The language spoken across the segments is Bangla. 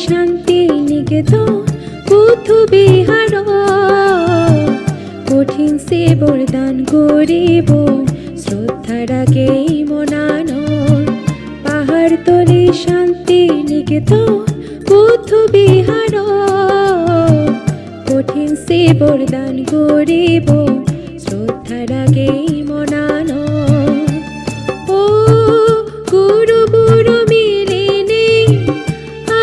শান্তি নিকেতন বুদ্ধ বিহার কঠিন সে বরদান করিব শ্রদ্ধার আগে মনান পাহাড় তলে শান্তি নিকেতন বুদ্ধ বিহার কঠিন সে বরদান করিব শ্রদ্ধার আগে মনান ও গুরু গুরু মিলিনে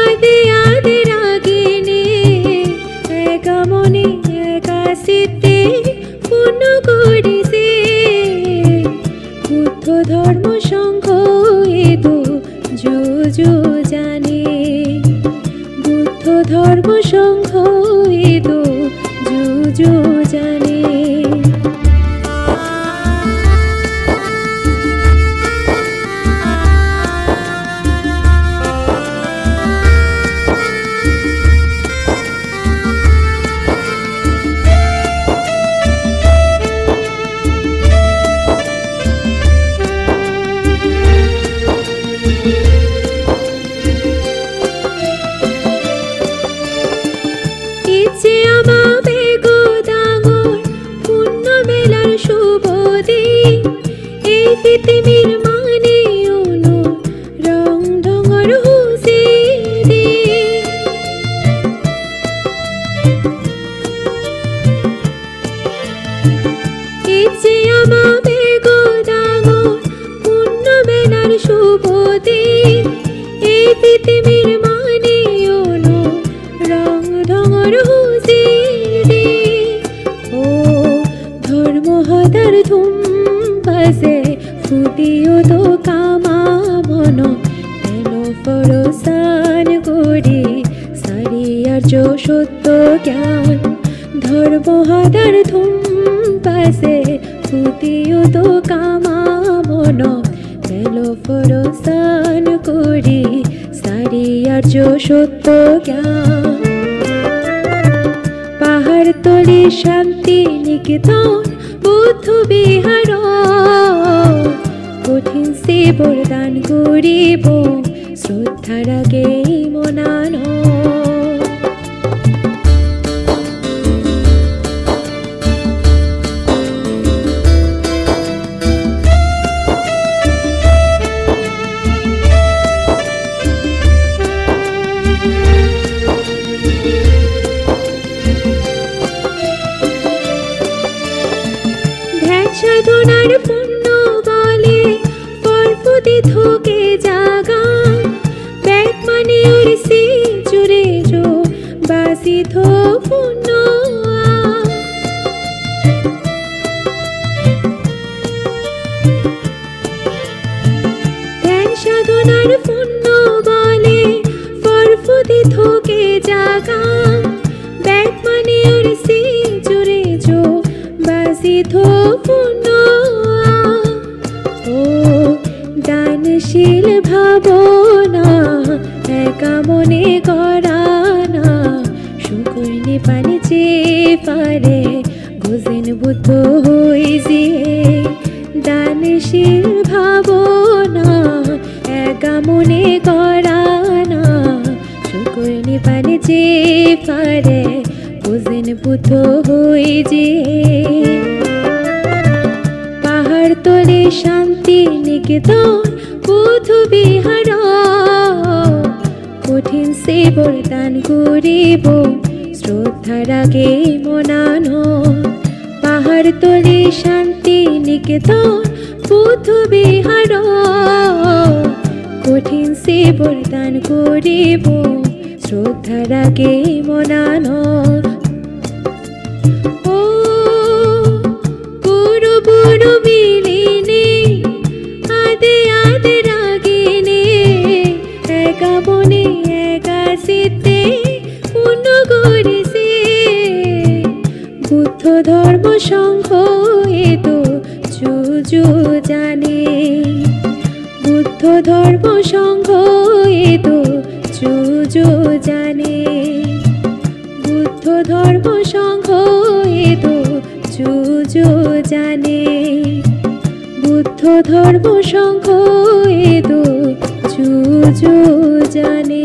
আদে আদে রাগিনে একা মনে একা চিত্তে পূর্ণ করিছে বুদ্ধ ধর্ম সংঘ এদু যুযু জানে বুদ্ধ ধর্ম সংঘ এদু যুযু জানে পৃথিবীর মানে অনু রং ঢঙর হুসে দে ইচ্ছে আমাবে গোদাঙর পূর্ণ বেলার শুভ দিন এই পৃথিবীর মানে অনু রং ঢঙর হুসে দে ও ধর্ম হদার ধুম বাজে ফুটিও তো কামা মন এলো পরসান করি সারি আর্য সত্য জ্ঞান ধর্ম হাদার ধুম পাশে ফুটিও তো কামা মন এলো পরসান করি সারি আর্য সত্য জ্ঞান পাহাড় তলে শান্তি নিকেতন বুদ্ধ বিহার কঠিন সে বরদান করিব শ্রদ্ধার আগে মনান ধ্যান সাধনার পুণ্য বলে পরপতি থোকে জাগান ব্যাগ মানে উড়সি জুড়ে জো বাসি থো পুণ্য ধ্যান সাধনার পুণ্য বলে পরপতি থোকে জাগান ব্যাগ মানে উড়সি জুড়ে জো বাসি থো পুণ্য ও দানশীল ভাবনা একা মনে করা না শুকুরনি পানি চেয়ে পারে গোজেন বুদ্ধ হইছে দানশীল ভাবনা একা মনে করা না শুকুরনি পানি চেয়ে পারে গোজেন বুদ্ধ হইছে পাহাড় তলে শান্তি নিকেতন বুদ্ধ বিহার কঠিন সে বরদান করিব শ্রদ্ধার আগে মনান পাহাড় তলে শান্তি নিকেতন বুদ্ধ বিহার কঠিন সে বরদান করিব শ্রদ্ধার আগে মনান ও গুরু গুরু মিলিনে আদে আদে রাগিনে একা মনে একা চিত্তে পূর্ণ করিছে বুদ্ধ ধর্ম সংঘ এতো যুযু জানে বুদ্ধ ধর্ম সংঘ এতো যুযু জানে বুদ্ধ ধর্ম সংঘ এতো যুযু জানে বুদ্ধ ধর্ম সংঘ এতো যুযু জানে।